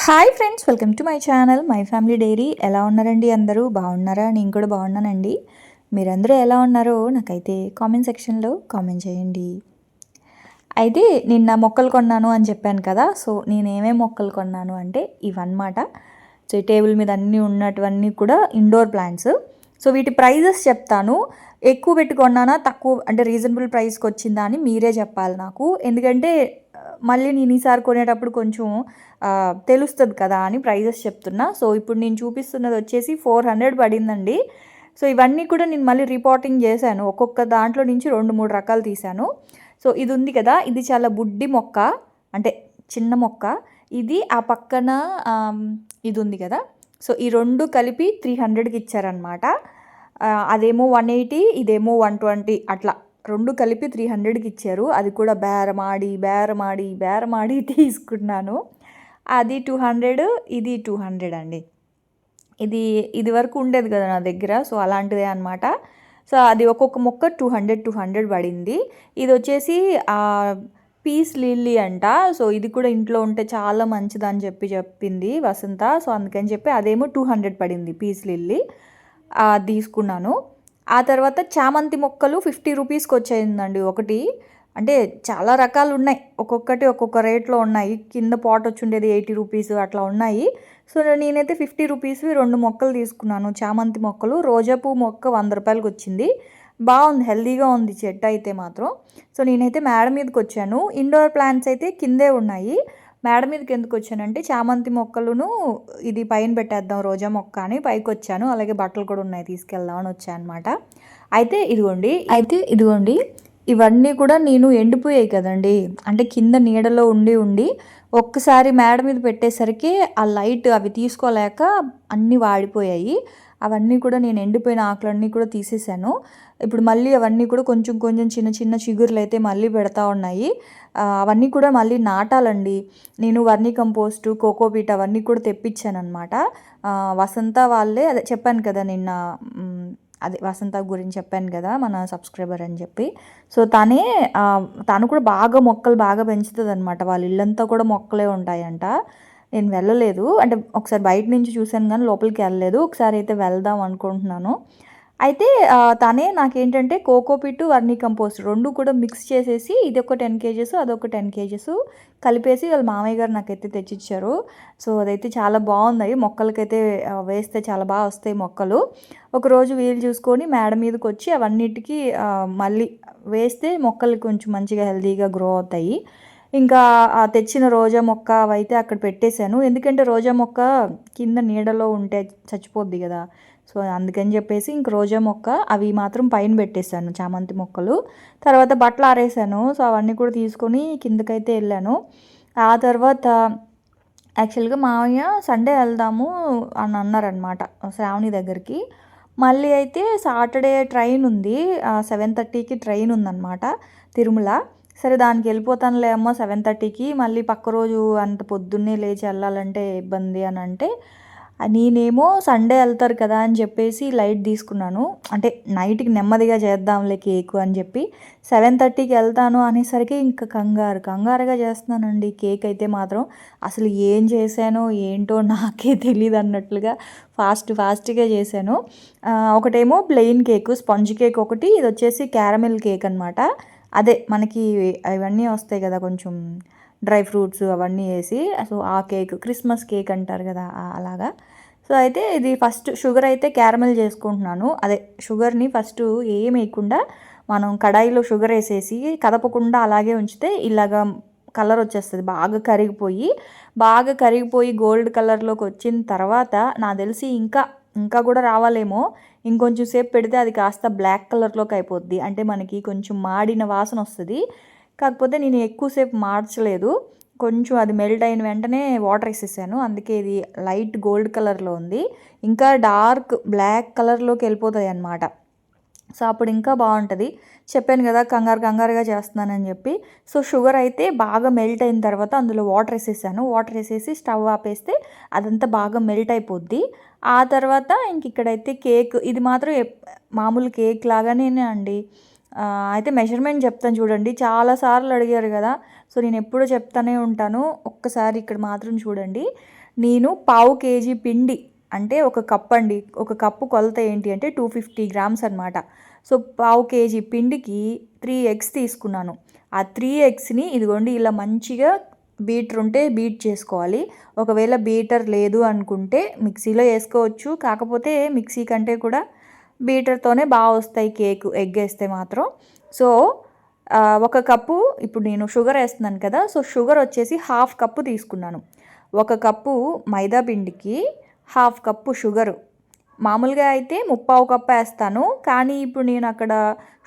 Hi friends, welcome to my channel my family dairy. ఎలా ఉన్నారండి? అందరూ బాగున్నారా? నేను కూడా బాగున్నానండి. మీరందరూ ఎలా ఉన్నారో నాకైతే కామెంట్ సెక్షన్లో కామెంట్ చేయండి. అయితే నిన్న మొక్కలు కొన్నాను అని చెప్పాను కదా. సో నేను ఏమేమి మొక్కలు కొన్నాను అంటే ఇవన్నమాట. సో ఈ టేబుల్ మీద అన్నీ ఉన్నటువన్నీ కూడా ఇండోర్ ప్లాంట్స్. సో వీటి ప్రైజెస్ చెప్తాను. ఎక్కువ పెట్టి కొన్నానా, తక్కువ అంటే రీజనబుల్ ప్రైస్కి వచ్చిందా అని మీరే చెప్పాలి నాకు. ఎందుకంటే మళ్ళీ నేను ఈసారి కొనేటప్పుడు కొంచెం తెలుస్తుంది కదా అని ప్రైజెస్ చెప్తున్నా. సో ఇప్పుడు నేను చూపిస్తున్నది వచ్చేసి 400 పడిందండి. సో ఇవన్నీ కూడా నేను మళ్ళీ రిపోర్టింగ్ చేశాను. ఒక్కొక్క దాంట్లో నుంచి 2-3 రకాలు తీశాను. సో ఇది ఉంది కదా, ఇది చాలా బుడ్డి మొక్క, అంటే చిన్న మొక్క. ఇది ఆ పక్కన ఇది ఉంది కదా. సో ఈ రెండు కలిపి 300కి ఇచ్చారనమాట. అదేమో 180, ఇదేమో 120, అట్లా రెండు కలిపి 300కి ఇచ్చారు. అది కూడా బేరమాడి తీసుకున్నాను. అది 200, ఇది 200 అండి. ఇది వరకు ఉండేది కదా నా దగ్గర. సో అలాంటిదే అనమాట. సో అది ఒక్కొక్క మొక్క 200 పడింది. ఇది వచ్చేసి పీస్ లిల్లీ అంట. సో ఇది కూడా ఇంట్లో ఉంటే చాలా మంచిదని చెప్పింది వసంత. సో అందుకని చెప్పి అదేమో 200 పడింది పీస్ లిల్లీ, తీసుకున్నాను. ఆ తర్వాత చామంతి మొక్కలు 50 రూపీస్కి వచ్చేయిందండి ఒకటి. అంటే చాలా రకాలు ఉన్నాయి, ఒక్కొక్కటి ఒక్కొక్క రేట్లో ఉన్నాయి. కింద పాట్ వచ్చి ఉండేది 80 రూపీస్ అట్లా ఉన్నాయి. సో నేనైతే 50 రూపీస్వి 2 మొక్కలు తీసుకున్నాను, చామంతి మొక్కలు. రోజా పువ్వు మొక్క 100 రూపాయలకి వచ్చింది. బాగుంది, హెల్దీగా ఉంది చెట్టు అయితే మాత్రం. సో నేనైతే మేడ మీదకి వచ్చాను. ఇండోర్ ప్లాంట్స్ అయితే కిందే ఉన్నాయి. మేడ మీదకి ఎందుకు వచ్చానంటే చామంతి మొక్కలును ఇది పైన పెట్టేద్దాం రోజా మొక్క అని పైకి వచ్చాను. అలాగే బట్టలు కూడా ఉన్నాయి, తీసుకెళ్దాం అని వచ్చాను అనమాట. అయితే ఇదిగోండి ఇవన్నీ కూడా నేను ఎండిపోయాయి కదండి. అంటే కింద నీడలో ఉండి ఒక్కసారి మేడ మీద పెట్టేసరికి ఆ లైట్ అవి తీసుకోలేక అన్నీ వాడిపోయాయి. అవన్నీ కూడా నేను ఎండిపోయిన ఆకులన్నీ కూడా తీసేసాను. ఇప్పుడు మళ్ళీ అవన్నీ కూడా కొంచెం చిన్న చిన్న చిగురులు అయితే మళ్ళీ పెడతా ఉన్నాయి. అవన్నీ కూడా మళ్ళీ నాటాలండి. నేను వర్మీ కంపోస్టు, కోకోపీట్ అవన్నీ కూడా తెప్పించాను అనమాట. వసంత వాళ్ళే, అదే చెప్పాను కదా నిన్న, అదే వసంత గురించి చెప్పాను కదా, మన సబ్స్క్రైబర్ అని చెప్పి. సో తను కూడా మొక్కలు బాగా పెంచుతుంది అనమాట. వాళ్ళ ఇల్లంతా కూడా మొక్కలే ఉంటాయంట. నేను వెళ్ళలేదు, అంటే ఒకసారి బయట నుంచి చూశాను కానీ లోపలికి వెళ్ళలేదు. ఒకసారి అయితే వెళ్దాం అనుకుంటున్నాను. అయితే తనే నాకేంటంటే కోకోపీట్, వర్మీ కంపోస్ట్ రెండు కూడా మిక్స్ చేసేసి, ఇది ఒక 10 kgs అదొక 10 kgs కలిపేసి వాళ్ళ మామయ్య గారు నాకైతే తెచ్చిచ్చారు. సో అదైతే చాలా బాగుంది. మొక్కలకైతే వేస్తే చాలా బాగా వస్తాయి మొక్కలు. ఒకరోజు వీలు చూసుకొని మేడ మీదకి వచ్చి అవన్నిటికీ మళ్ళీ వేస్తే మొక్కలు కొంచెం మంచిగా హెల్తీగా గ్రో అవుతాయి. ఇంకా తెచ్చిన రోజా మొక్క అవైతే అక్కడ పెట్టేశాను. ఎందుకంటే రోజా మొక్క కింద నీడలో ఉంటే చచ్చిపోద్ది కదా. సో అందుకని చెప్పేసి ఇంక రోజా మొక్క అవి మాత్రం పైన పెట్టేశాను, చామంతి మొక్కలు. తర్వాత బట్టలు ఆరేసాను. సో అవన్నీ కూడా తీసుకొని కిందకైతే వెళ్ళాను. ఆ తర్వాత యాక్చువల్గా మామయ్య సండే వెళ్దాము అని అన్నారనమాట శ్రావణి దగ్గరికి. మళ్ళీ అయితే సాటర్డే ట్రైన్ ఉంది, 7:30కి ట్రైన్ ఉందన్నమాట తిరుమల. సరే దానికి వెళ్ళిపోతానులే అమ్మ 7:30కి, మళ్ళీ పక్క రోజు అంత పొద్దున్నే లేచి వెళ్ళాలంటే ఇబ్బంది అని అంటే, నేనేమో సండే వెళ్తారు కదా అని చెప్పేసి లైట్ తీసుకున్నాను. అంటే నైట్కి నెమ్మదిగా చేద్దాంలే కేకు అని చెప్పి 7:30కి వెళ్తాను అనేసరికి ఇంకా కంగారుగా చేస్తున్నానండి. కేక్ అయితే మాత్రం అసలు ఏం చేశానో ఏంటో నాకే తెలియదు అన్నట్లుగా ఫాస్ట్గా చేశాను. ఒకటేమో ప్లెయిన్ కేక్, స్పాంజ్ కేక్ ఒకటి, ఇది వచ్చేసి క్యారమెల్ కేక్ అనమాట. అదే మనకి అవన్నీ వస్తాయి కదా కొంచెం డ్రై ఫ్రూట్స్ అవన్నీ వేసి. సో ఆ కేక్ క్రిస్మస్ కేక్ అంటారు కదా, అలాగా. సో అయితే ఇది ఫస్ట్ షుగర్ అయితే క్యారమెల్ చేసుకుంటున్నాను. అదే షుగర్ని ఫస్ట్ ఏం వేయకుండా మనం కడాయిలో షుగర్ వేసేసి కదపకుండా అలాగే ఉంచితే ఇలాగా కలర్ వచ్చేస్తుంది. బాగా కరిగిపోయి గోల్డ్ కలర్లోకి వచ్చిన తర్వాత నాకు తెలిసి ఇంకా కూడా రావాలేమో. ఇంకొంచెం సేపు పెడితే అది కాస్త బ్లాక్ కలర్లోకి అయిపోద్ది. అంటే మనకి కొంచెం మాడిన వాసన వస్తుంది. కాకపోతే నేను ఎక్కువసేపు మార్చలేదు, కొంచెం అది మెల్ట్ అయిన వెంటనే వాటర్ వేసేసాను. అందుకే ఇది లైట్ గోల్డ్ కలర్లో ఉంది. ఇంకా డార్క్ బ్లాక్ కలర్లోకి వెళ్ళిపోతాయి అన్నమాట. సో అప్పుడు ఇంకా బాగుంటుంది. చెప్పాను కదా కంగారుగా చేస్తున్నానని చెప్పి. సో షుగర్ అయితే బాగా మెల్ట్ అయిన తర్వాత అందులో వాటర్ వేసేసాను. వాటర్ వేసేసి స్టవ్ ఆపేస్తే అదంతా బాగా మెల్ట్ అయిపోద్ది. ఆ తర్వాత ఇంక ఇక్కడైతే కేక్, ఇది మాత్రం మామూలు కేక్ లాగానే అండి. అయితే మెజర్మెంట్ చెప్తాను చూడండి. చాలాసార్లు అడిగారు కదా, సో నేను ఎప్పుడూ చెప్తానే ఉంటాను. ఒక్కసారి ఇక్కడ మాత్రం చూడండి. నేను పావు కేజీ పిండి అంటే ఒక కప్ అండి. ఒక కప్పు కొలత ఏంటి అంటే 250 గ్రామ్స్ అనమాట. సో పావు కేజీ పిండికి 3 ఎగ్స్ తీసుకున్నాను. ఆ 3 ఎగ్స్ని ఇదిగోండి ఇలా మంచిగా బీటర్ ఉంటే బీట్ చేసుకోవాలి. ఒకవేళ బీటర్ లేదు అనుకుంటే మిక్సీలో వేసుకోవచ్చు. కాకపోతే మిక్సీ కంటే కూడా బీటర్తోనే బాగా వస్తాయి కేక్ ఎగ్ వేస్తే మాత్రం. సో ఒక కప్పు ఇప్పుడు నేను షుగర్ వేస్తున్నాను కదా, సో షుగర్ వచ్చేసి 1/2 కప్పు తీసుకున్నాను. 1 కప్పు మైదా పిండికి 1/2 కప్పు షుగరు. మామూలుగా అయితే 3/4 కప్పు వేస్తాను, కానీ ఇప్పుడు నేను అక్కడ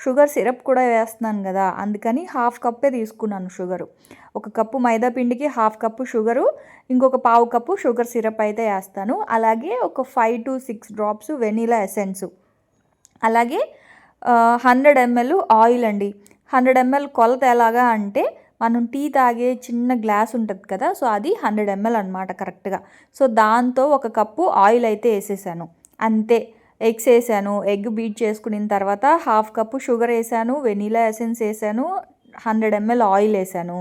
షుగర్ సిరప్ కూడా వేస్తున్నాను కదా, అందుకని 1/2 కప్పే తీసుకున్నాను షుగరు. 1 కప్పు మైదా పిండికి 1/2 కప్పు షుగరు, ఇంకొక 1/4 కప్పు షుగర్ సిరప్ అయితే వేస్తాను. అలాగే ఒక 5 to 6 డ్రాప్స్ వెనీలా ఎసెన్సు, అలాగే 100 ml ఆయిల్ అండి. 100 ml కొలత ఎలాగా అంటే మనం టీ తాగే చిన్న గ్లాస్ ఉంటుంది కదా, సో అది 100 ml అనమాట కరెక్ట్గా. సో దాంతో 1 కప్పు ఆయిల్ అయితే వేసేసాను. అంతే. ఎగ్స్ వేసాను. ఎగ్ బీట్ చేసుకున్న తర్వాత 1/2 కప్పు షుగర్ వేసాను, వెనీలా ఎసెన్స్ వేసాను, 100 ml ఆయిల్ వేసాను.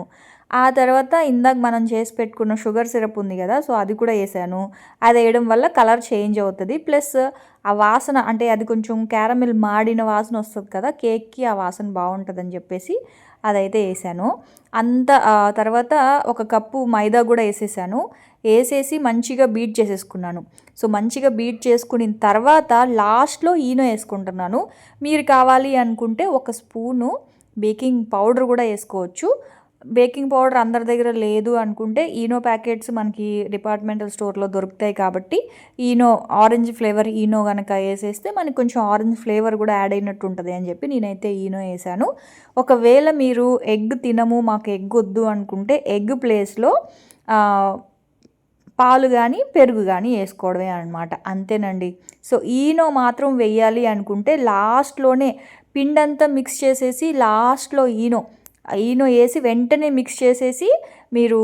ఆ తర్వాత ఇందాక మనం చేసి పెట్టుకున్న షుగర్ సిరప్ ఉంది కదా, సో అది కూడా వేసాను. అది వేయడం వల్ల కలర్ చేంజ్ అవుతుంది. ప్లస్ ఆ వాసన అంటే అది కొంచెం క్యారమిల్ మాడిన వాసన వస్తుంది కదా కేక్కి, ఆ వాసన బాగుంటుందని చెప్పేసి అదైతే వేసాను. తర్వాత 1 కప్పు మైదా కూడా వేసేసాను. వేసేసి మంచిగా బీట్ చేసేసుకున్నాను. సో మంచిగా బీట్ చేసుకున్న తర్వాత లాస్ట్లో ఈనో వేసుకుంటున్నాను. మీరు కావాలి అనుకుంటే 1 స్పూను బేకింగ్ పౌడర్ కూడా వేసుకోవచ్చు. బేకింగ్ పౌడర్ అందరి దగ్గర లేదు అనుకుంటే ఈనో ప్యాకెట్స్ మనకి డిపార్ట్మెంటల్ స్టోర్లో దొరుకుతాయి కాబట్టి ఈనో ఆరెంజ్ ఫ్లేవర్ ఈనో కనుక వేసేస్తే మనకి కొంచెం ఆరెంజ్ ఫ్లేవర్ కూడా యాడ్ అయినట్టు ఉంటుంది అని చెప్పి నేనైతే ఈనో వేసాను. ఒకవేళ మీరు ఎగ్ తినము, మాకు ఎగ్ వద్దు అనుకుంటే ఎగ్ ప్లేస్లో పాలు కానీ పెరుగు కానీ వేసుకోవడమే అనమాట. అంతేనండి. సో ఈనో మాత్రం వెయ్యాలి అనుకుంటే లాస్ట్లోనే పిండంతా మిక్స్ చేసేసి లాస్ట్లో ఈనో వేసి వెంటనే మిక్స్ చేసేసి మీరు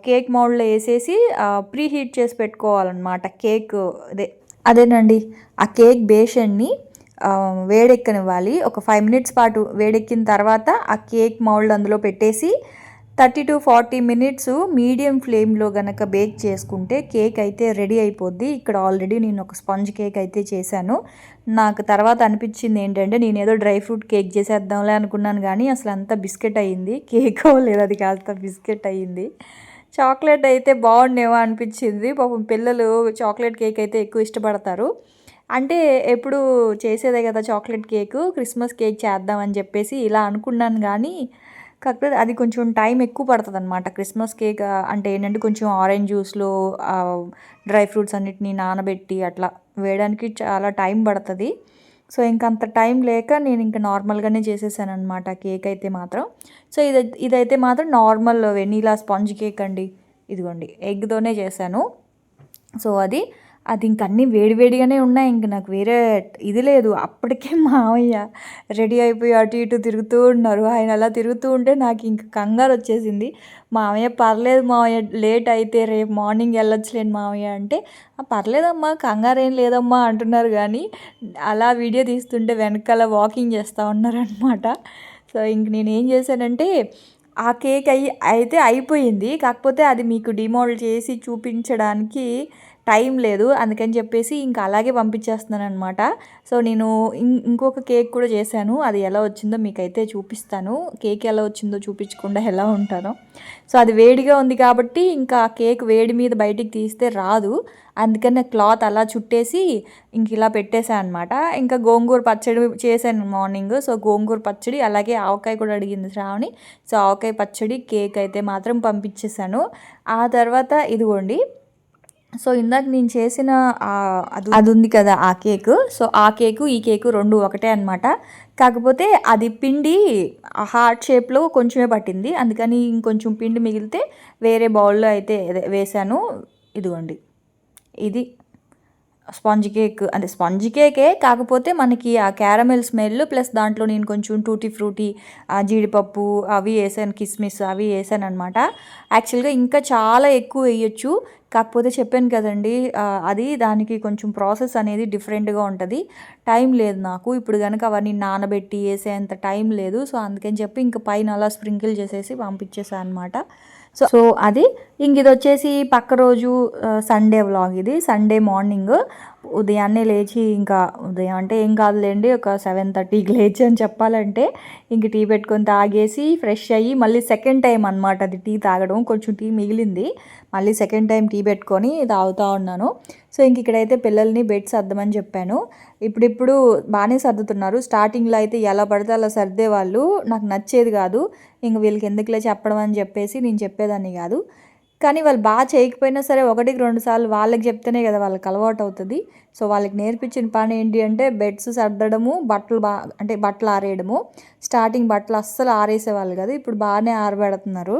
కేక్ మౌల్డ్లో వేసేసి ప్రీ హీట్ చేసి పెట్టుకోవాలన్నమాట. కేక్ అదేనండి. ఆ కేక్ బేషన్ని వేడెక్కనివ్వాలి. ఒక 5 minutes పాటు వేడెక్కిన తర్వాత ఆ కేక్ మౌల్డ్ అందులో పెట్టేసి 30 to 40 minutes మీడియం ఫ్లేమ్లో కనుక బేక్ చేసుకుంటే కేక్ అయితే రెడీ అయిపోద్ది. ఇక్కడ ఆల్రెడీ నేను ఒక స్పాంజ్ కేక్ అయితే చేశాను. నాకు తర్వాత అనిపించింది ఏంటంటే నేను ఏదో డ్రై ఫ్రూట్ కేక్ చేసేద్దాంలే అనుకున్నాను, కానీ అసలు అంతా బిస్కెట్ అయ్యింది. కేక్ లేదు, అది కాస్త బిస్కెట్ అయ్యింది. చాక్లెట్ అయితే బాగుండేమో అనిపించింది. పాపం పిల్లలు చాక్లెట్ కేక్ అయితే ఎక్కువ ఇష్టపడతారు. అంటే ఎప్పుడు చేసేదే కదా చాక్లెట్ కేకు, క్రిస్మస్ కేక్ చేద్దామని చెప్పేసి ఇలా అనుకున్నాను, కానీ కాకపోతే అది కొంచెం టైం ఎక్కువ పడుతుంది అనమాట. క్రిస్మస్ కేక్ అంటే ఏంటంటే కొంచెం ఆరెంజ్ జ్యూస్లో డ్రై ఫ్రూట్స్ అన్నిటిని నానబెట్టి అట్లా వేయడానికి చాలా టైం పడుతుంది. సో ఇంకంత టైం లేక నేను ఇంకా నార్మల్గానే చేసేసాను అనమాట కేక్ అయితే మాత్రం. సో ఇదైతే మాత్రం నార్మల్ వెనీలా స్పాంజ్ కేక్ అండి. ఇదిగోండి ఎగ్తోనే చేశాను. సో అది ఇంక అన్నీ వేడివేడిగానే ఉన్నాయి. ఇంక నాకు వేరే ఇది లేదు. అప్పటికే మావయ్య రెడీ అయిపోయి అటు ఇటు తిరుగుతూ ఉన్నారు. ఆయన అలా తిరుగుతూ ఉంటే నాకు ఇంక కంగారు వచ్చేసింది. మావయ్య పర్లేదు మావయ్య, లేట్ అయితే రేపు మార్నింగ్ వెళ్ళొచ్చులేండి మావయ్య అంటే, పర్లేదమ్మా కంగారు ఏం లేదమ్మా అంటున్నారు. కానీ అలా వీడియో తీస్తుంటే వెనకాల వాకింగ్ చేస్తూ ఉన్నారనమాట. సో ఇంక నేను ఏం చేశానంటే ఆ కేక్ అయితే అయిపోయింది. కాకపోతే అది మీకు డిమోల్డ్ చేసి చూపించడానికి టైం లేదు, అందుకని చెప్పేసి ఇంకా అలాగే పంపించేస్తున్నాను అనమాట. సో నేను ఇంకొక కేక్ కూడా చేశాను. అది ఎలా వచ్చిందో మీకైతే చూపిస్తాను. కేక్ ఎలా వచ్చిందో చూపించకుండా ఎలా ఉంటానో. సో అది వేడిగా ఉంది కాబట్టి ఇంకా కేక్ వేడి మీద బయటికి తీస్తే రాదు, అందుకని క్లాత్ అలా చుట్టేసి ఇంక ఇలా పెట్టేశాను అనమాట. ఇంకా గోంగూర పచ్చడి చేశాను మార్నింగ్. సో గోంగూర పచ్చడి, అలాగే ఆవకాయ కూడా అడిగింది శ్రావణి. సో ఆవకాయ పచ్చడి, కేక్ అయితే మాత్రం పంపించేశాను. ఆ తర్వాత ఇదిగోండి, సో ఇందాక నేను చేసిన అది ఉంది కదా ఆ కేకు, సో ఆ కేకు ఈ కేకు రెండు ఒకటే అనమాట. కాకపోతే అది పిండి హార్ట్ షేప్లో కొంచెమే పట్టింది, అందుకని ఇంకొంచెం పిండి మిగిలితే వేరే బౌల్లో అయితే వేసాను. ఇదిగోండి, ఇది స్పాంజ్ కేక్ అంటే స్పాంజ్ కేకే, కాకపోతే మనకి ఆ క్యారమెల్ స్మెల్ ప్లస్ దాంట్లో నేను కొంచెం టూటీ ఫ్రూటీ, జీడిపప్పు అవి వేసాను, కిస్మిస్ అవి వేసాను అనమాట. యాక్చువల్గా ఇంకా చాలా ఎక్కువ వేయచ్చు, కాకపోతే చెప్పాను కదండి, అది దానికి కొంచెం ప్రాసెస్ అనేది డిఫరెంట్గా ఉంటుంది. టైం లేదు నాకు ఇప్పుడు కనుక అవన్నీ నానబెట్టి వేసేంత టైం లేదు. సో అందుకని చెప్పి ఇంకా పైన అలా స్ప్రింకిల్ చేసేసి పంపించేసాను అనమాట. సో అది ఇంక ఇది వచ్చేసి పక్క రోజు సండే వ్లాగ్. ఇది సండే మార్నింగ్ ఉదయాన్నే లేచి, ఇంకా ఉదయం అంటే ఏం కాదులేండి, ఒక 7:30కి లేచి అని చెప్పాలంటే, ఇంక టీ పెట్టుకొని తాగేసి ఫ్రెష్ అయ్యి మళ్ళీ సెకండ్ టైం అనమాట అది టీ తాగడం. కొంచెం టీ మిగిలింది, మళ్ళీ సెకండ్ టైం టీ పెట్టుకొని తాగుతూ ఉన్నాను. సో ఇంక ఇక్కడైతే పిల్లల్ని బెడ్ సర్దమని చెప్పాను. ఇప్పుడిప్పుడు బాగానే సర్దుతున్నారు. స్టార్టింగ్లో అయితే ఎలా పడితే అలా సర్దేవాళ్ళు, నాకు నచ్చేది కాదు. ఇంక వీళ్ళకి ఎందుకులే చెప్పడం అని చెప్పేసి నేను చెప్పేదాన్ని కాదు. కానీ వాళ్ళు బాగా చేయకపోయినా సరే 1-2 సార్లు వాళ్ళకి చెప్తేనే కదా వాళ్ళకి అలవాటు అవుతుంది. సో వాళ్ళకి నేర్పించిన పని ఏంటి అంటే బెడ్స్ సర్దడము, బట్టలు ఆరేయడము. స్టార్టింగ్ బట్టలు అస్సలు ఆరేసేవాళ్ళు కదా, ఇప్పుడు బాగానే ఆరబెడుతున్నారు.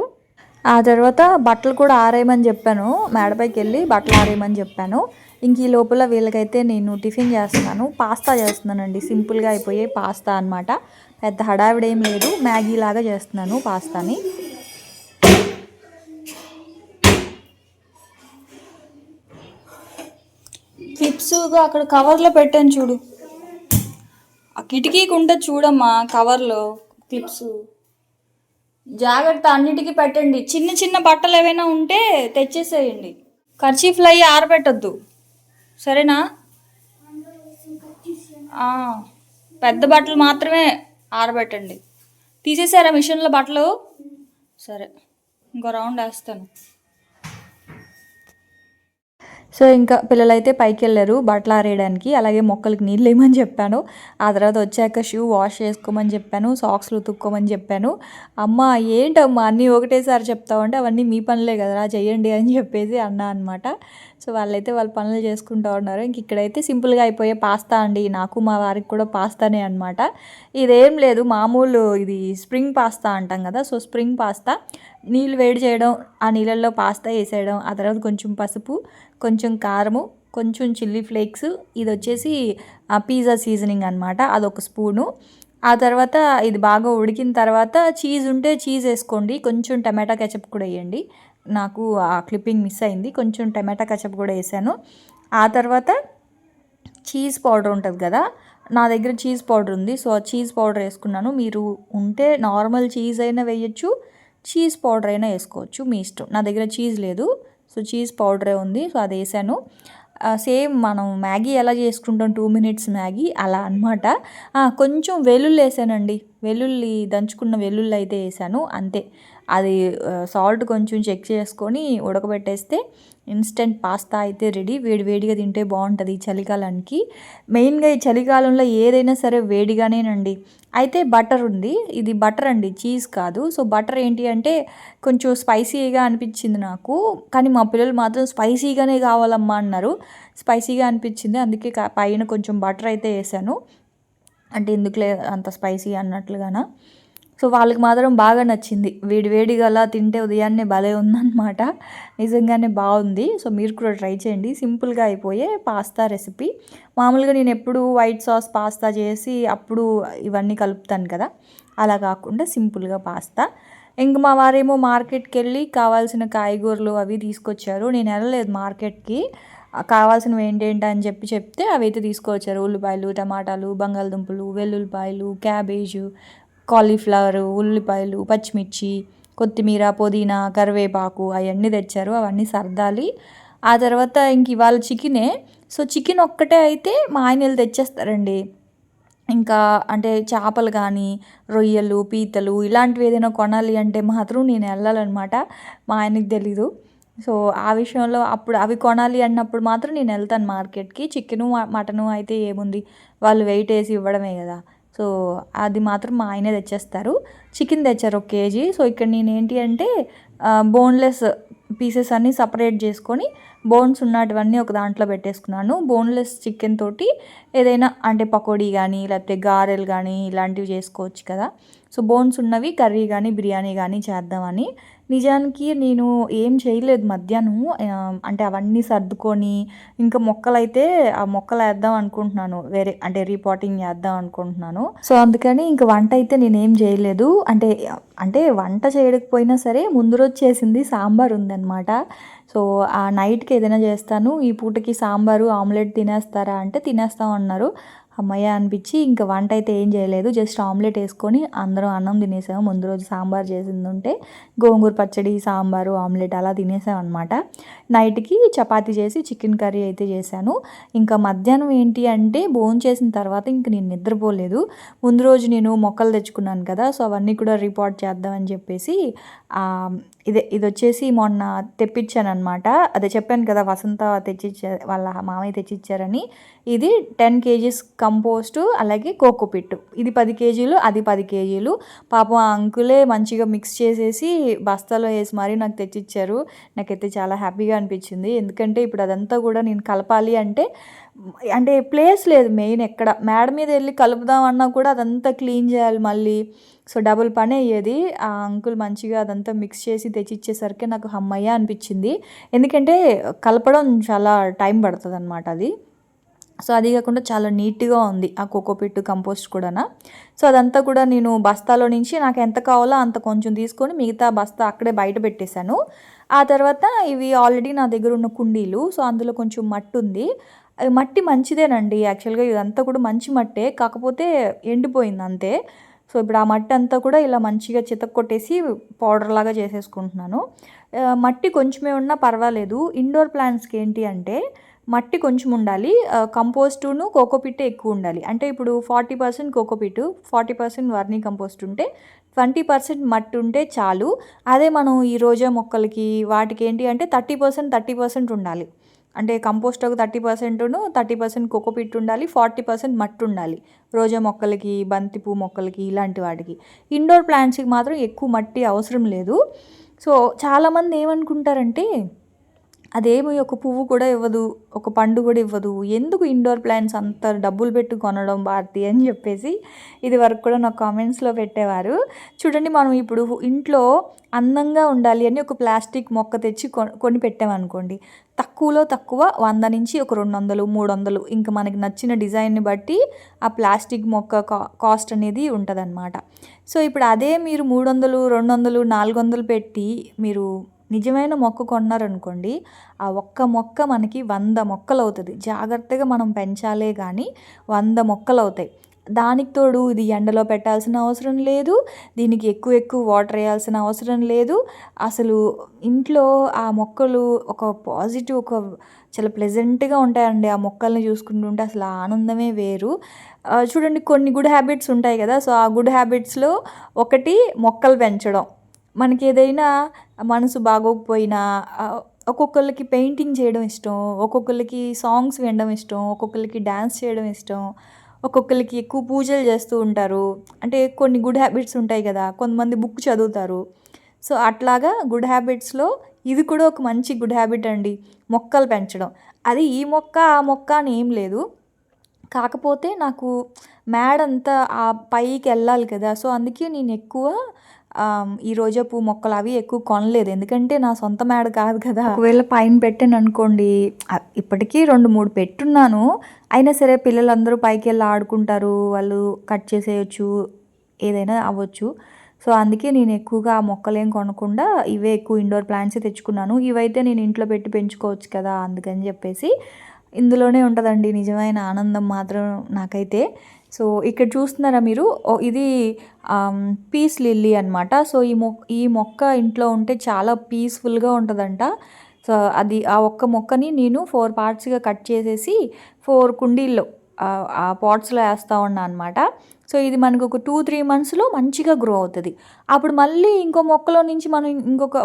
ఆ తర్వాత బట్టలు కూడా ఆరేయమని చెప్పాను, మేడపైకి వెళ్ళి బట్టలు ఆరేయమని చెప్పాను. ఇంక ఈ లోపల వీళ్ళకైతే నేను టిఫిన్ చేస్తున్నాను, పాస్తా చేస్తున్నానండి. సింపుల్గా అయిపోయే పాస్తా అనమాట, పెద్ద హడావిడేం లేదు. మ్యాగీ లాగా చేస్తున్నాను పాస్తాని. క్లిప్స్గా అక్కడ కవర్లో పెట్టాను చూడు, ఆ కిటికీకి ఉంటుంది చూడమ్మా కవర్లో క్లిప్స్. జాగ్రత్త, అన్నిటికీ పెట్టండి. చిన్న చిన్న బట్టలు ఏవైనా ఉంటే తెచ్చేసేయండి. కర్చీఫ్లు అయ్యి ఆరబెట్టద్దు, సరేనా? పెద్ద బట్టలు మాత్రమే ఆరబెట్టండి. తీసేసారా మిషన్లో బట్టలు? సరే, ఇంకో రౌండ్ వేస్తాను. సో ఇంకా పిల్లలైతే పైకి వెళ్ళారు బట్టలు ఆరేయడానికి, అలాగే మొక్కలకి నీళ్ళు వేయమని చెప్పాను. ఆ తర్వాత వచ్చాక షూ వాష్ చేసుకోమని చెప్పాను, సాక్స్లు ఉతుక్కోమని చెప్పాను. అమ్మ ఏంటమ్మా అన్నీ ఒకటేసారి చెప్తామంటే, అవన్నీ మీ పనులే కదరా చెయ్యండి అని చెప్పేసి అన్నా అనమాట. సో వాళ్ళైతే వాళ్ళ పనులు చేసుకుంటూ ఉన్నారు. ఇంక ఇక్కడైతే సింపుల్గా అయిపోయే పాస్తా అండి, నాకు మా వారికి కూడా పాస్తానే అనమాట. ఇదేం లేదు, మామూలు ఇది స్ప్రింగ్ పాస్తా అంటాం కదా. సో స్ప్రింగ్ పాస్తా నీళ్ళు వేడి చేయడం, ఆ నీళ్ళల్లో పాస్తా వేసేయడం, ఆ తర్వాత కొంచెం పసుపు, కొంచెం కారము, కొంచెం చిల్లీ ఫ్లేక్స్, ఇది వచ్చేసి పిజ్జా సీజనింగ్ అనమాట, అదొక స్పూను. ఆ తర్వాత ఇది బాగా ఉడికిన తర్వాత చీజ్ ఉంటే చీజ్ వేసుకోండి, కొంచెం టమాటా కెచప్ కూడా వేయండి. నాకు ఆ క్లిప్పింగ్ మిస్ అయింది, కొంచెం టమాటా కెచప్ కూడా వేసాను. ఆ తర్వాత చీజ్ పౌడర్ ఉంటుంది కదా, నా దగ్గర చీజ్ పౌడర్ ఉంది. సో ఆ చీజ్ పౌడర్ వేసుకున్నాను. మీరు ఉంటే నార్మల్ చీజ్ అయినా వేయచ్చు, చీజ్ పౌడర్ అయినా వేసుకోవచ్చు, మీ ఇష్టం. నా దగ్గర చీజ్ లేదు, సో చీజ్ పౌడరే ఉంది, సో అది వేసాను. సేమ్ మనం మ్యాగీ ఎలా చేసుకుంటాం 2 మినిట్స్ మ్యాగీ అలా అనమాట. కొంచెం వెల్లుల్లి వేసానండి, వెల్లుల్లి దంచుకున్న వెల్లుల్లి అయితే వేసాను అంతే. అది సాల్ట్ కొంచెం చెక్ చేసుకొని ఉడకబెట్టేస్తే ఇన్స్టెంట్ పాస్తా అయితే రెడీ. వేడిగా తింటే బాగుంటుంది ఈ చలికాలానికి. మెయిన్గా ఈ చలికాలంలో ఏదైనా సరే వేడిగానేనండి. అయితే బటర్ ఉంది, ఇది బటర్ అండి, చీజ్ కాదు. సో బటర్ ఏంటి అంటే కొంచెం స్పైసీగా అనిపించింది నాకు, కానీ మా పిల్లలు మాత్రం స్పైసీగానే కావాలమ్మా అన్నారు. స్పైసీగా అనిపించింది, అందుకే పైన కొంచెం బటర్ అయితే వేసాను. అంటే ఎందుకులే అంత స్పైసీ అన్నట్లుగానా. సో వాళ్ళకి మాత్రం బాగా నచ్చింది, వేడిగా అలా తింటే ఉదయాన్నే భలే ఉందన్నమాట, నిజంగానే బాగుంది. సో మీరు కూడా ట్రై చేయండి, సింపుల్గా అయిపోయే పాస్తా రెసిపీ. మామూలుగా నేను ఎప్పుడు వైట్ సాస్ పాస్తా చేసి అప్పుడు ఇవన్నీ కలుపుతాను కదా, అలా కాకుండా సింపుల్గా పాస్తా. ఇంక మా వారేమో మార్కెట్కి వెళ్ళి కావాల్సిన కాయగూరలు అవి తీసుకొచ్చారు. నేను వెళ్ళలేదు మార్కెట్కి, కావాల్సినవి ఏంటేంటి అని చెప్తే అవి అయితే తీసుకొచ్చారు. ఉల్లిపాయలు, టమాటాలు, బంగాళదుంపలు, వెల్లుల్లిపాయలు, క్యాబేజు, కాలీఫ్లవరు, ఉల్లిపాయలు, పచ్చిమిర్చి, కొత్తిమీర, పుదీనా, కరివేపాకు అవన్నీ తెచ్చారు. అవన్నీ సర్దాలి. ఆ తర్వాత ఇంక ఇవాళ చికెనే. సో చికెన్ ఒక్కటే అయితే మా ఆయన వెళ్ళి తెచ్చేస్తారండి. ఇంకా అంటే చేపలు కానీ, రొయ్యలు, పీతలు ఇలాంటివి ఏదైనా కొనాలి అంటే మాత్రం నేను వెళ్ళాలన్నమాట, మా ఆయనకి తెలీదు. సో ఆ విషయంలో అప్పుడు అవి కొనాలి అన్నప్పుడు మాత్రం నేను వెళ్తాను మార్కెట్కి. చికెను మటను అయితే ఏముంది, వాళ్ళు వెయిట్ వేసి ఇవ్వడమే కదా. సో అది మాత్రం మా ఆయనే తెచ్చేస్తారు. చికెన్ తెచ్చారు 1 కేజీ. సో ఇక్కడ నేను ఏంటి అంటే బోన్లెస్ పీసెస్ అన్నీ సపరేట్ చేసుకొని బోన్స్ ఉన్నటువన్నీ ఒక దాంట్లో పెట్టేసుకున్నాను. బోన్లెస్ చికెన్ తోటి ఏదైనా అంటే పకోడీ కానీ లేకపోతే గారెలు కానీ ఇలాంటివి చేసుకోవచ్చు కదా. సో బోన్స్ ఉన్నవి కర్రీ కానీ బిర్యానీ కానీ చేద్దామని. నిజానికి నేను ఏం చేయలేదు మధ్యాహ్నం. అంటే అవన్నీ సర్దుకొని ఇంకా మొక్కలైతే ఆ మొక్కలు వేద్దాం అనుకుంటున్నాను. వేరే అంటే రీపాటింగ్ చేద్దాం అనుకుంటున్నాను. సో అందుకని ఇంక వంట అయితే నేనేం చేయలేదు. అంటే వంట చేయకపోయినా సరే ముందు రోజు చేసింది సాంబార్ ఉందన్నమాట. సో ఆ నైట్కి ఏదైనా చేస్తాను. ఈ పూటకి సాంబారు ఆమ్లెట్ తినేస్తారా అంటే తినేస్తాం అన్నారు. హమ్మయ్య అనిపించి ఇంకా వంట అయితే ఏం చేయలేదు. జస్ట్ ఆమ్లెట్ వేసుకొని అందరం అన్నం తినేసాము. ముందు రోజు సాంబార్ చేసింది ఉంటే గోంగూర పచ్చడి, సాంబారు, ఆమ్లెట్ అలా తినేసాం అనమాట. నైట్కి చపాతీ చేసి చికెన్ కర్రీ అయితే చేశాను. ఇంకా మధ్యాహ్నం ఏంటి అంటే భోంచేసిన తర్వాత ఇంక నేను నిద్రపోలేదు. ముందు రోజు నేను మొక్కలు తెచ్చుకున్నాను కదా, సో అవన్నీ కూడా రిపోర్ట్ చేద్దామని చెప్పేసి ఇది వచ్చేసి మొన్న తెప్పించానమాట. అదే చెప్పాను కదా వసంత వాళ్ళ మామయ్య తెచ్చిచ్చారని. ఇది 10 కేజీస్ కంపోస్టు, అలాగే కోకోపిట్. ఇది 10 కేజీలు, అది 10 కేజీలు. పాపం ఆ అంకులే మంచిగా మిక్స్ చేసేసి బస్తాలో వేసి మరీ నాకు తెచ్చిచ్చారు. నాకైతే చాలా హ్యాపీగా అనిపించింది. ఎందుకంటే ఇప్పుడు అదంతా కూడా నేను కలపాలి అంటే ప్లేస్ లేదు మెయిన్. ఎక్కడ మేడ మీద వెళ్ళి కలుపుదామన్నా కూడా అదంతా క్లీన్ చేయాలి మళ్ళీ. సో డబుల్ పని అయ్యేది. ఆ అంకుల్ మంచిగా అదంతా మిక్స్ చేసి తెచ్చిచ్చేసరికి నాకు హమ్మయ్య అనిపించింది. ఎందుకంటే కలపడం చాలా టైం పడుతుంది అనమాట అది. సో అది కాకుండా చాలా నీట్గా ఉంది ఆ కోకోపిట్ కంపోస్ట్ కూడా. సో అదంతా కూడా నేను బస్తాలో నుంచి నాకు ఎంత కావాలో అంత కొంచెం తీసుకొని మిగతా బస్తా అక్కడే బయట పెట్టేశాను. ఆ తర్వాత ఇవి ఆల్రెడీ నా దగ్గర ఉన్న కుండీలు. సో అందులో కొంచెం మట్టి ఉంది. మట్టి మంచిదేనండి యాక్చువల్గా, ఇదంతా కూడా మంచి మట్టే, కాకపోతే ఎండిపోయింది అంతే. సో ఇప్పుడు ఆ మట్టి అంతా కూడా ఇలా మంచిగా చితక్కొట్టేసి పౌడర్ లాగా చేసేసుకుంటున్నాను. మట్టి కొంచెమే ఉన్నా పర్వాలేదు. ఇండోర్ ప్లాంట్స్కి ఏంటి అంటే మట్టి కొంచెం ఉండాలి, కంపోస్టును కోకోపిట్టే ఎక్కువ ఉండాలి. అంటే ఇప్పుడు 40% కోకోపిట్, 40% వర్మీ కంపోస్ట్ ఉంటే 20% మట్టి ఉంటే చాలు. అదే మనం ఈ రోజా మొక్కలకి వాటికి ఏంటి అంటే 30% ఉండాలి. అంటే కంపోస్ట్ ఒక 30%ను 30% కోకోపిట్ ఉండాలి, 40% మట్టి ఉండాలి రోజా మొక్కలకి, బంతిపూ మొక్కలకి, ఇలాంటి వాటికి. ఇండోర్ ప్లాంట్స్కి మాత్రం ఎక్కువ మట్టి అవసరం లేదు. సో చాలామంది ఏమనుకుంటారంటే అదేమి ఒక పువ్వు కూడా ఇవ్వదు, ఒక పండు కూడా ఇవ్వదు, ఎందుకు ఇండోర్ ప్లాంట్స్ అంత డబ్బులు పెట్టి కొనడం భారతి అని చెప్పేసి ఇది వరకు కూడా నాకు కామెంట్స్లో పెట్టేవారు. చూడండి, మనం ఇప్పుడు ఇంట్లో అందంగా ఉండాలి అని ఒక ప్లాస్టిక్ మొక్క తెచ్చి కొని పెట్టామనుకోండి, తక్కువలో తక్కువ 100 నుంచి ఒక 200, 300 ఇంకా మనకి నచ్చిన డిజైన్ని బట్టి ఆ ప్లాస్టిక్ మొక్క కాస్ట్ అనేది ఉంటుందన్నమాట. సో ఇప్పుడు అదే మీరు 300, 200, 400 పెట్టి మీరు నిజమైన మొక్క కొన్నారనుకోండి, ఆ ఒక్క మొక్క మనకి 100 మొక్కలు అవుతుంది. జాగ్రత్తగా మనం పెంచాలే కానీ 100 మొక్కలు అవుతాయి. దానికి తోడు ఇది ఎండలో పెట్టాల్సిన అవసరం లేదు, దీనికి ఎక్కువ వాటర్ వేయాల్సిన అవసరం లేదు. అసలు ఇంట్లో ఆ మొక్కలు ఒక పాజిటివ్, ఒక చాలా ప్లెజెంట్గా ఉంటాయండి. ఆ మొక్కల్ని చూసుకుంటుంటే అసలు ఆ ఆనందమే వేరు. చూడండి, కొన్ని గుడ్ హ్యాబిట్స్ ఉంటాయి కదా. సో ఆ గుడ్ హ్యాబిట్స్లో ఒకటి మొక్కలు పెంచడం. మనకి ఏదైనా మనసు బాగోకపోయినా ఒక్కొక్కళ్ళకి పెయింటింగ్ చేయడం ఇష్టం, ఒక్కొక్కళ్ళకి సాంగ్స్ వినడం ఇష్టం, ఒక్కొక్కళ్ళకి డ్యాన్స్ చేయడం ఇష్టం, ఒక్కొక్కరికి ఎక్కువ పూజలు చేస్తూ ఉంటారు. అంటే కొన్ని గుడ్ హ్యాబిట్స్ ఉంటాయి కదా. కొంతమంది బుక్ చదువుతారు. సో అట్లాగా గుడ్ హ్యాబిట్స్లో ఇది కూడా ఒక మంచి గుడ్ హ్యాబిట్ అండి, మొక్కలు పెంచడం. అది ఈ మొక్క ఆ మొక్క అని ఏం లేదు, కాకపోతే నాకు మేడంతా ఆ పైకి వెళ్ళాలి కదా. సో అందుకే నేను ఎక్కువ ఈ రోజా పువ్వు మొక్కలు అవి ఎక్కువ కొనలేదు, ఎందుకంటే నా సొంత మేడ కాదు కదా. ఒకవేళ పైన పెట్టాను అనుకోండి, ఇప్పటికీ 2-3 పెట్టున్నాను, అయినా సరే పిల్లలందరూ పైకి వెళ్ళి ఆడుకుంటారు, వాళ్ళు కట్ చేసేయచ్చు, ఏదైనా అవ్వచ్చు. సో అందుకే నేను ఎక్కువగా ఆ మొక్కలేం కొనకుండా ఇవే ఎక్కువ ఇండోర్ ప్లాంట్సే తెచ్చుకున్నాను. ఇవైతే నేను ఇంట్లో పెట్టి పెంచుకోవచ్చు కదా, అందుకని చెప్పేసి ఇందులోనే ఉంటుందండి నిజమైన ఆనందం మాత్రం నాకైతే. సో ఇక్కడ చూస్తున్నారా మీరు, ఇది పీస్ లిల్లీ అనమాట. సో ఈ మొక్క ఇంట్లో ఉంటే చాలా పీస్ఫుల్గా ఉంటుందంట. సో ఆ ఒక్క మొక్కని నేను 4 పార్ట్స్గా కట్ చేసేసి 4 కుండీల్లో ఆ పాట్స్లో వేస్తూ ఉన్నా అనమాట. సో ఇది మనకు ఒక 2-3 మంత్స్లో మంచిగా గ్రో అవుతుంది. అప్పుడు మళ్ళీ ఇంకో మొక్కలో నుంచి మనం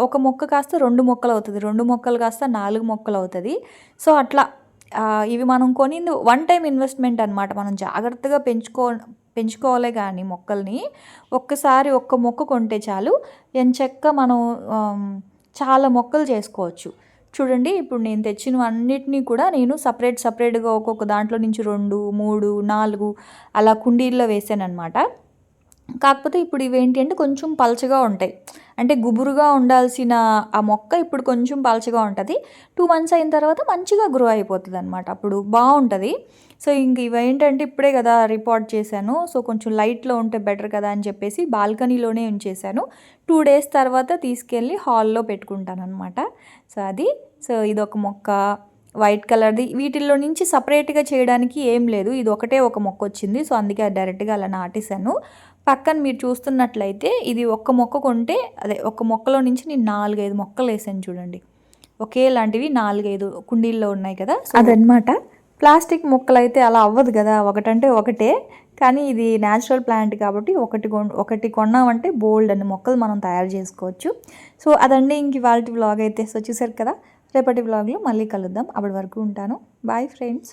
ఒక మొక్క కాస్త 2 మొక్కలు అవుతుంది, 2 మొక్కలు కాస్త 4 మొక్కలు అవుతుంది. సో అట్లా ఇవి మనం కొనింది వన్ టైం ఇన్వెస్ట్మెంట్ అనమాట. మనం జాగ్రత్తగా పెంచుకోవాలి కానీ మొక్కల్ని ఒక్కసారి ఒక్క మొక్క కొంటే చాలు, ఎంచక్కా మనం చాలా మొక్కలు చేసుకోవచ్చు. చూడండి, ఇప్పుడు నేను తెచ్చినవన్నిటినీ కూడా నేను సపరేట్గా ఒక్కొక్క దాంట్లో నుంచి 2, 3, 4 అలా కుండీల్లో వేసాను అనమాట. కాకపోతే ఇప్పుడు ఇవేంటి అంటే కొంచెం పలచగా ఉంటాయి. అంటే గుబురుగా ఉండాల్సిన ఆ మొక్క ఇప్పుడు కొంచెం పలచగా ఉంటది. 2 మంత్స్ అయిన తర్వాత మంచిగా గ్రో అయిపోతదనమాట. అప్పుడు బావుంటది. సో, ఇంక ఇవేంటంటే ఇప్పుడే గదా రిపోర్ట్ చేశాను. సో, కొంచెం లైట్‌లో ఉంటే బెటర్ కదా అని చెప్పేసి బాల్కనీలోనే ఉంచేశాను. 2 డేస్ తర్వాత తీసుకెళ్ళి హాల్‌లో పెట్టుకుంటాననమాట. సో, అది. సో, ఇదొక మొక్క వైట్ కలర్‌ది. వీటిల్లో నుంచి సెపరేట్‌గా చేయడానికి ఏం లేదు. ఇదొకటే ఒక మొక్కొచ్చింది. సో, అందుకే అది డైరెక్ట్‌గా అలా నాటేశాను. పక్కన మీరు చూస్తున్నట్లయితే ఇది ఒక్క మొక్క కొంటే అదే ఒక్క మొక్కలో నుంచి నేను 4, 5 మొక్కలేసాను చూడండి. ఒకేలాంటివి 4, 5 కుండీల్లో ఉన్నాయి కదా! సో, అదనమాట. ప్లాస్టిక్ మొక్కలైతే అలా అవ్వదు గదా! ఒకటంటే ఒకటే. కానీ ఇది న్యాచురల్ ప్లాంట్ కాబట్టి ఒకటి కొన్నామంటే బోలెడన్ని మొక్కలు మనం తయారు చేసుకోవచ్చు. సో, అదండి ఇంక ఇవాల్టి వ్లాగ్ అయితే. సో, చూసారు కదా! రేపటి వ్లాగ్‌లో మళ్ళీ కలుద్దాం. అప్పటి వరకు ఉంటాను. Bye friends.